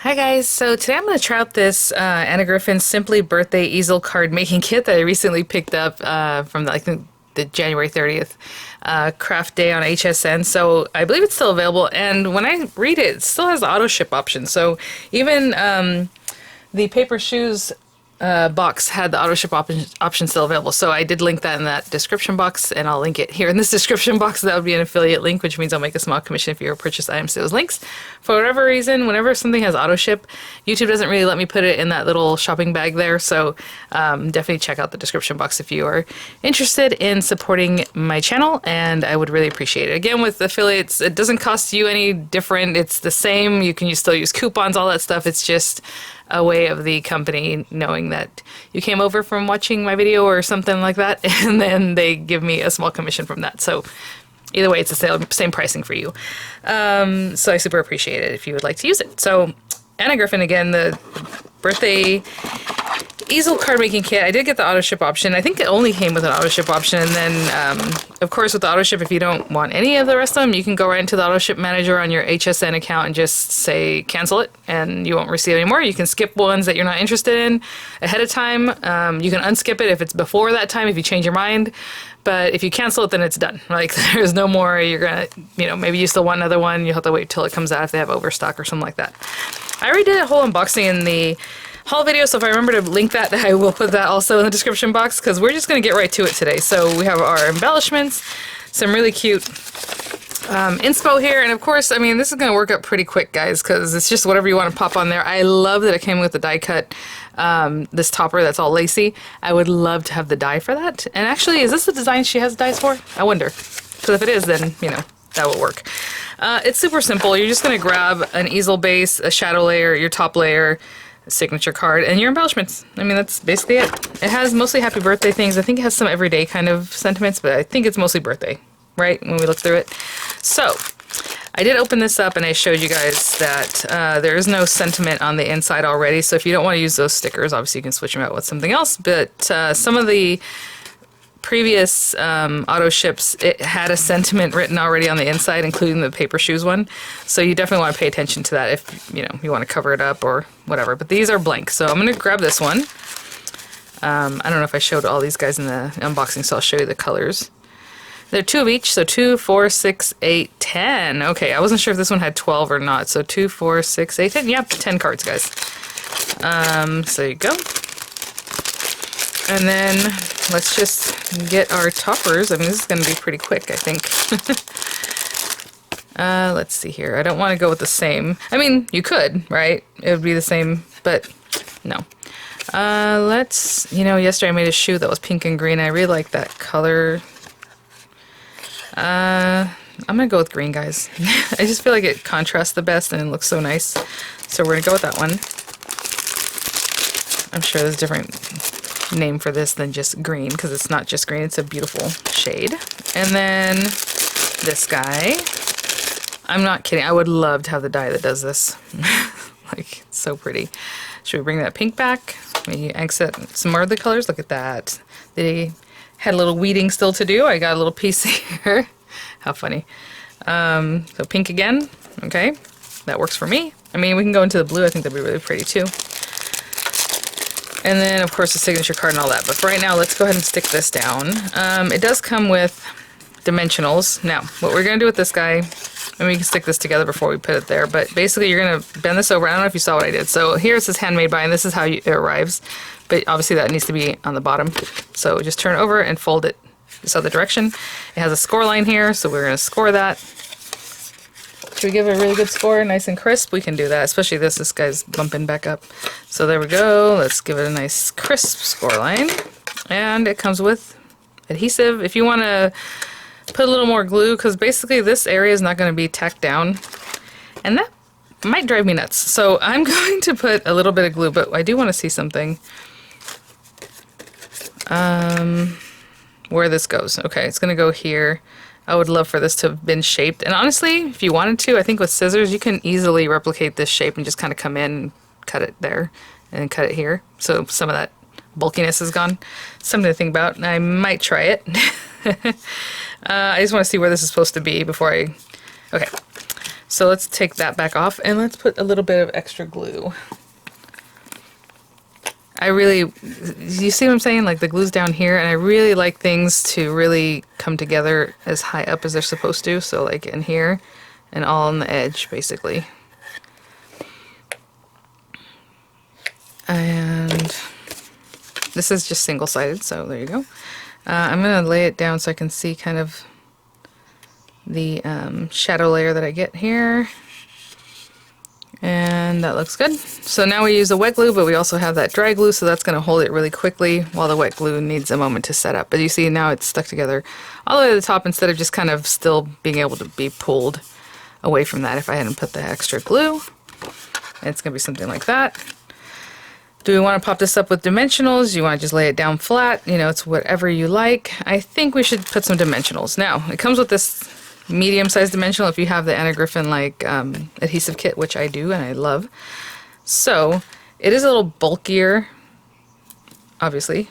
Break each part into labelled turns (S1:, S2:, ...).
S1: Hi guys, so today I'm going to try out this Anna Griffin Simply Birthday Easel card making kit that I recently picked up from I think the January 30th craft day on HSN. So I believe it's still available, and when I read it, it still has the auto ship option. So even the paper shoes box had the auto ship option still available. So I did link that in that description box, and I'll link it here in this description box. That would be an affiliate link, which means I'll make a small commission if you purchase items to those links. For whatever reason, whenever something has auto ship, YouTube doesn't really let me put it in that little shopping bag there. So definitely check out the description box if you are interested in supporting my channel, and I would really appreciate it. Again, with affiliates, it doesn't cost you any different. It's the same. You can still use coupons, all that stuff. It's just a way of the company knowing that you came over from watching my video or something like that, and then they give me a small commission from that. So either way, it's the same pricing for you. So I super appreciate it if you would like to use it. So Anna Griffin, again, the birthday easel card making kit. I did get the auto ship option. I think it only came with an auto ship option, and then of course with the auto ship, if you don't want any of the rest of them, you can go right into the auto ship manager on your HSN account and just say cancel it, and you won't receive any more. You can skip ones that you're not interested in ahead of time. You can unskip it if it's before that time, if you change your mind. But if you cancel it, then it's done. Like, there's no more. You're gonna, maybe you still want another one. You'll have to wait till it comes out if they have overstock or something like that. I already did a whole unboxing in the haul video, so if I remember to link that, I will put that also in the description box, because we're just going to get right to it today. So we have our embellishments, some really cute inspo here, and of course, I mean, this is going to work up pretty quick, guys, because it's just whatever you want to pop on there. I love that it came with the die cut, this topper that's all lacy. I would love to have the die for that. And actually, is this the design she has dies for? I wonder. Because if it is, then, that will work. It's super simple. You're just going to grab an easel base, a shadow layer, your top layer, signature card, and your embellishments. I mean, that's basically it. It has mostly happy birthday things. I think it has some everyday kind of sentiments, but I think it's mostly birthday, right, when we look through it. So I did open this up, and I showed you guys that there is no sentiment on the inside already, so if you don't want to use those stickers, obviously you can switch them out with something else. But some of the previous auto ships, it had a sentiment written already on the inside, including the paper shoes one. So you definitely want to pay attention to that if you want to cover it up or whatever. But these are blank, so I'm going to grab this one. I don't know if I showed all these guys in the unboxing, so I'll show you the colors. There are 2 of each, so 2, 4, 6, 8, 10. Okay, I wasn't sure if this one had 12 or not. So 2, 4, 6, 8, 10. Yep, 10 cards, guys. So there you go. And then let's just get our toppers. I mean, this is going to be pretty quick, I think. Let's see here. I don't want to go with the same. I mean, you could, right? It would be the same, but no. Yesterday I made a shoe that was pink and green. I really like that color. I'm going to go with green, guys. I just feel like it contrasts the best and it looks so nice. So we're going to go with that one. I'm sure there's different name for this than just green, because it's not just green, it's a beautiful shade. And then this guy, I'm not kidding, I would love to have the die that does this. Like, it's so pretty. Should we bring that pink back? Maybe exit some more of the colors. Look at that. They had a little weeding still to do. I got a little piece here. How funny. So pink again. Okay, that works for me. I mean, we can go into the blue. I think that'd be really pretty too. And then, of course, the signature card and all that. But for right now, let's go ahead and stick this down. It does come with dimensionals. Now, what we're going to do with this guy, and we can stick this together before we put it there, but basically you're going to bend this over. I don't know if you saw what I did. So here it says handmade by, and this is how it arrives. But obviously that needs to be on the bottom. So just turn it over and fold it this other direction. It has a score line here, so we're going to score that. Should we give it a really good score, nice and crisp? We can do that, especially this guy's bumping back up. So there we go. Let's give it a nice crisp score line. And it comes with adhesive. If you want to put a little more glue, because basically this area is not going to be tacked down, and that might drive me nuts. So I'm going to put a little bit of glue, but I do want to see something. Where this goes. Okay, it's going to go here. I would love for this to have been shaped. And honestly, if you wanted to, I think with scissors, you can easily replicate this shape and just kind of come in and cut it there and cut it here. So some of that bulkiness is gone. Something to think about. I might try it. I just want to see where this is supposed to be before I... Okay. So let's take that back off and let's put a little bit of extra glue. You see what I'm saying? Like the glue's down here, and I really like things to really come together as high up as they're supposed to. So like in here and all on the edge, basically. And this is just single-sided, so there you go. I'm going to lay it down so I can see kind of the shadow layer that I get here. And that looks good. So now we use the wet glue, but we also have that dry glue, so that's going to hold it really quickly while the wet glue needs a moment to set up. But you see now it's stuck together all the way to the top instead of just kind of still being able to be pulled away from that if I hadn't put the extra glue. It's going to be something like that. Do we want to pop this up with dimensionals? You want to just lay it down flat? You know, it's whatever you like. I think we should put some dimensionals. Now, it comes with this medium-sized dimensional if you have the Anna Griffin like adhesive kit, which I do and I love. So, it is a little bulkier, obviously.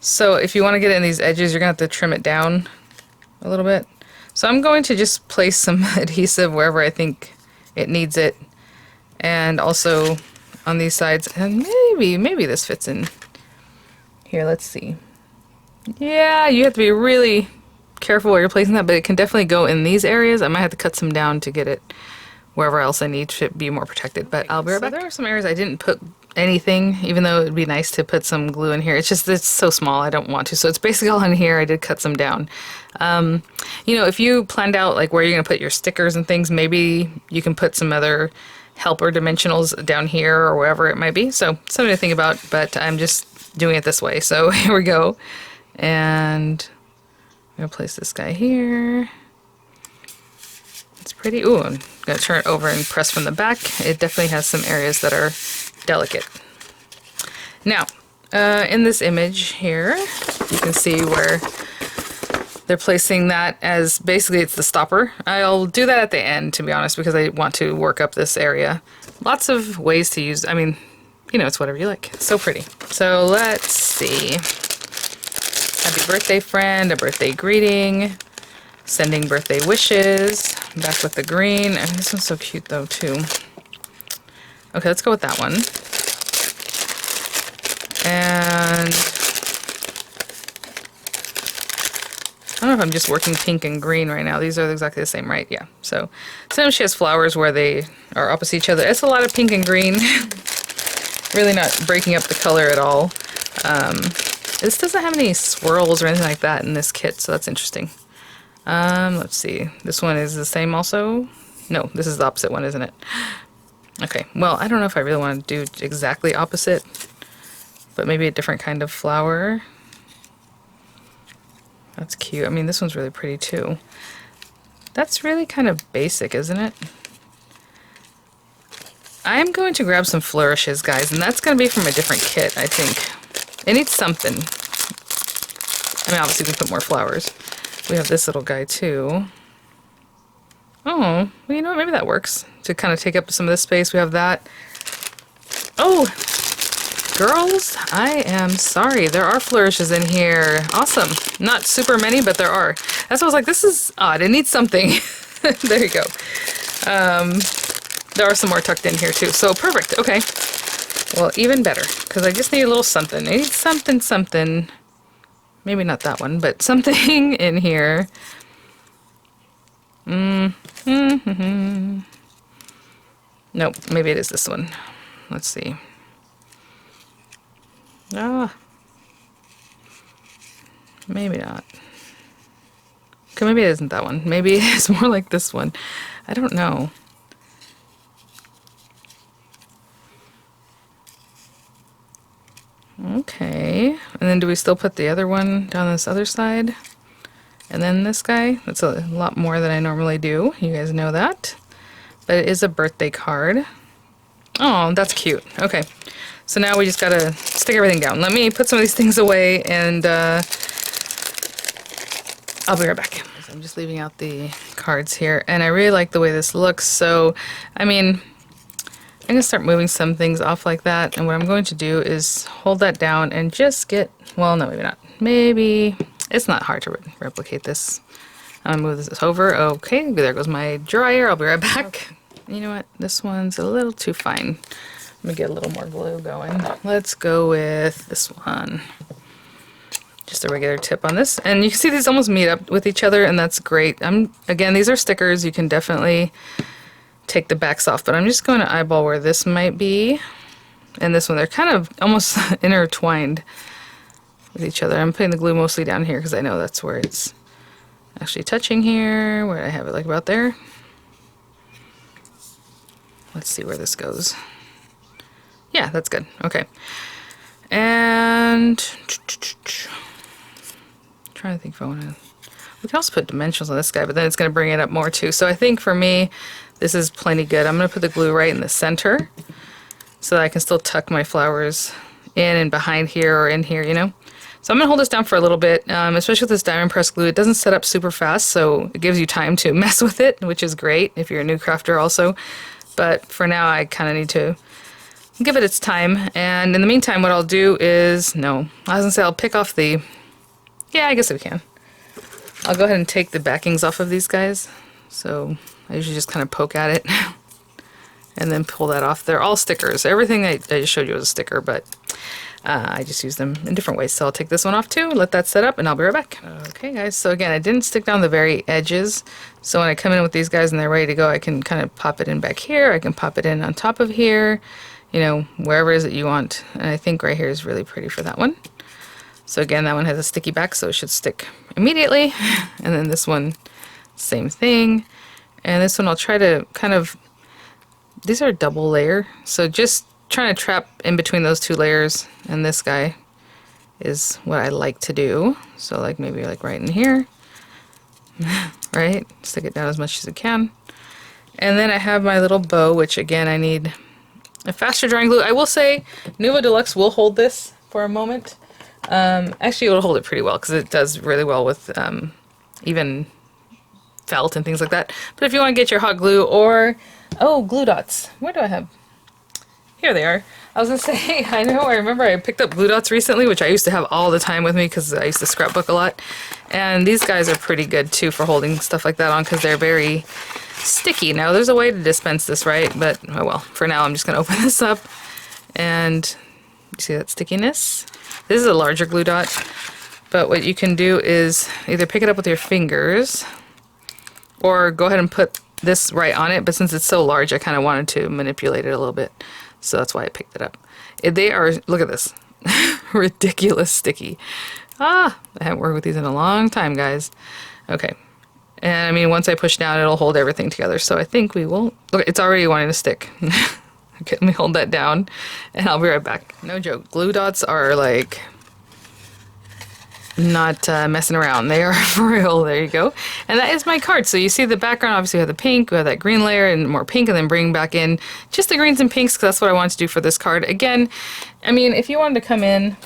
S1: So, if you want to get it in these edges, you're going to have to trim it down a little bit. So, I'm going to just place some adhesive wherever I think it needs it. And also on these sides, and maybe this fits in here. Let's see. Yeah, you have to be really careful where you're placing that, but it can definitely go in these areas. I might have to cut some down to get it wherever else I need to be more protected, but I'll be right back. There are some areas I didn't put anything, even though it'd be nice to put some glue in here. It's just, it's so small, I don't want to. So it's basically all in here. I did cut some down. You know, if you planned out like where you're gonna put your stickers and things, maybe you can put some other helper dimensionals down here or wherever it might be. So something to think about, but I'm just doing it this way. So here we go. And I'm gonna place this guy here. It's pretty. Ooh, I'm gonna turn it over and press from the back. It definitely has some areas that are delicate. Now, in this image here, you can see where they're placing that as basically it's the stopper. I'll do that at the end, to be honest, because I want to work up this area. Lots of ways to use, I mean, you know, it's whatever you like. So pretty. So let's see. Happy birthday friend, a birthday greeting, sending birthday wishes, back with the green. And this one's so cute though too. Okay, let's go with that one. And I don't know if I'm just working pink and green right now. These are exactly the same, right? Yeah. So sometimes she has flowers where they are opposite each other. It's a lot of pink and green. Really not breaking up the color at all. This doesn't have any swirls or anything like that in this kit, so that's interesting. Let's see. This one is the same also? No, this is the opposite one, isn't it? Okay, well, I don't know if I really want to do exactly opposite, but maybe a different kind of flower. That's cute. I mean, this one's really pretty too. That's really kind of basic, isn't it? I am going to grab some flourishes, guys, and that's going to be from a different kit, I think. It needs something. I mean, obviously we can put more flowers. We have this little guy too. Oh, well, you know what? Maybe that works. To kind of take up some of this space, we have that. Oh, girls, I am sorry. There are flourishes in here. Awesome. Not super many, but there are. That's why I was like, this is odd. It needs something. There you go. There are some more tucked in here too. So perfect. Okay. Well, even better, because I just need a little something. I need something. Maybe not that one, but something in here. Nope, maybe it is this one. Let's see. Ah, maybe not. Okay, maybe it isn't that one. Maybe it's more like this one. I don't know. Okay, and then do we still put the other one down this other side? And then this guy? That's a lot more than I normally do. You guys know that. But it is a birthday card. Oh, that's cute. Okay, so now we just gotta stick everything down. Let me put some of these things away and I'll be right back. So I'm just leaving out the cards here, and I really like the way this looks. So, I mean, I'm going to start moving some things off like that, and what I'm going to do is hold that down and just get, well, no, maybe not. Maybe, it's not hard to replicate this. I'll move this over. Okay, there goes my dryer. I'll be right back. You know what? This one's a little too fine. Let me get a little more glue going. Let's go with this one. Just a regular tip on this. And you can see these almost meet up with each other, and that's great. Again, these are stickers. You can definitely take the backs off, but I'm just going to eyeball where this might be. And this one, they're kind of almost intertwined with each other. I'm putting the glue mostly down here because I know that's where it's actually touching here, where I have it like about there. Let's see where this goes. Yeah, that's good. Okay. And trying to think if I want to. We can also put dimensionals on this guy, but then it's going to bring it up more too. So I think for me, this is plenty good. I'm going to put the glue right in the center so that I can still tuck my flowers in and behind here or in here, you know. So I'm going to hold this down for a little bit, especially with this diamond press glue. It doesn't set up super fast, so it gives you time to mess with it, which is great if you're a new crafter also. But for now, I kind of need to give it its time. And in the meantime, what I'll do is, I was going to say I'll pick off the, yeah, I guess we can. I'll go ahead and take the backings off of these guys. So I usually just kind of poke at it and then pull that off. They're all stickers. Everything I just showed you was a sticker, but I just use them in different ways. So I'll take this one off too, let that set up, and I'll be right back. Okay guys, so again, I didn't stick down the very edges. So when I come in with these guys and they're ready to go, I can kind of pop it in back here. I can pop it in on top of here, you know, wherever it is that you want. And I think right here is really pretty for that one. So again, that one has a sticky back, so it should stick immediately. And then this one, same thing. And this one I'll try to kind of, these are double layer, so just trying to trap in between those two layers, and this guy is what I like to do. So like maybe like right in here, right? Stick it down as much as I can. And then I have my little bow, which again I need a faster drying glue. I will say Nuvo Deluxe will hold this for a moment. Actually, it will hold it pretty well because it does really well with even felt and things like that. But if you want to get your hot glue or, oh, glue dots. Where do I have? Here they are. I was going to say, I remember I picked up glue dots recently, which I used to have all the time with me because I used to scrapbook a lot. And these guys are pretty good too for holding stuff like that on because they're very sticky. Now, there's a way to dispense this, right? But, oh well, for now I'm just going to open this up. And you see that stickiness? This is a larger glue dot. But what you can do is either pick it up with your fingers or go ahead and put this right on it. But since it's so large, I kind of wanted to manipulate it a little bit. So that's why I picked it up. They are, look at this, ridiculous sticky. I haven't worked with these in a long time, guys. Okay. And I mean, once I push down, it'll hold everything together. So I think we will, look, it's already wanting to stick. Okay, let me hold that down and I'll be right back. No joke, glue dots are like not messing around. They are for real. There you go. And that is my card. So you see the background, obviously we have the pink, we have that green layer and more pink, and then bring back in just the greens and pinks because that's what I wanted to do for this card. Again, I mean, if you wanted to come in,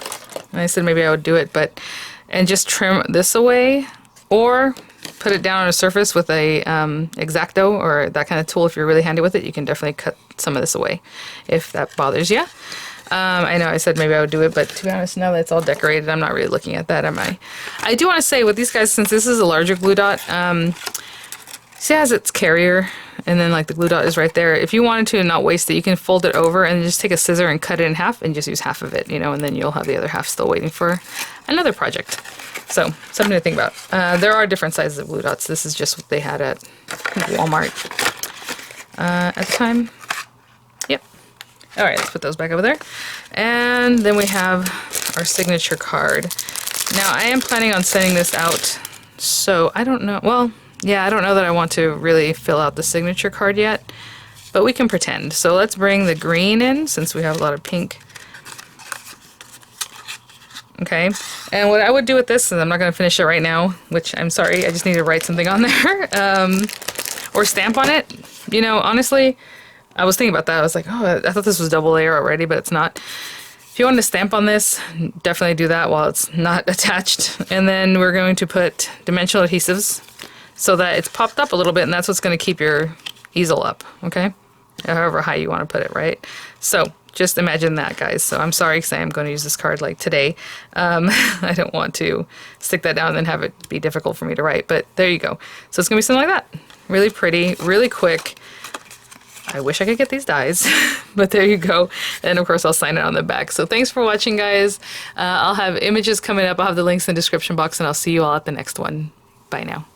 S1: I said maybe I would do it, but, and just trim this away or put it down on a surface with a X-Acto or that kind of tool. If you're really handy with it, you can definitely cut some of this away if that bothers you. I know I said maybe I would do it, but to be honest, now that it's all decorated, I'm not really looking at that, am I? I do want to say with these guys, since this is a larger glue dot, see it has its carrier, and then like the glue dot is right there. If you wanted to not waste it, you can fold it over and just take a scissor and cut it in half and just use half of it, you know, and then you'll have the other half still waiting for another project. So, something to think about. There are different sizes of glue dots. This is just what they had at Walmart at the time. Yep. All right, let's put those back over there. And then we have our signature card. Now, I am planning on sending this out, so I don't know. Well, yeah, I don't know that I want to really fill out the signature card yet, but we can pretend. So let's bring the green in since we have a lot of pink. Okay, and what I would do with this, and I'm not going to finish it right now, which I'm sorry, I just need to write something on there, or stamp on it. You know, honestly, I was thinking about that. I was like, oh, I thought this was double layer already, but it's not. If you want to stamp on this, definitely do that while it's not attached. And then we're going to put dimensional adhesives so that it's popped up a little bit, and that's what's going to keep your easel up, okay? However high you want to put it, right? So just imagine that, guys. So I'm sorry because I am going to use this card like today. I don't want to stick that down and then have it be difficult for me to write, but there you go. So it's going to be something like that. Really pretty, really quick. I wish I could get these dies, but there you go. And of course I'll sign it on the back. So thanks for watching, guys. I'll have images coming up. I'll have the links in the description box, and I'll see you all at the next one. Bye now.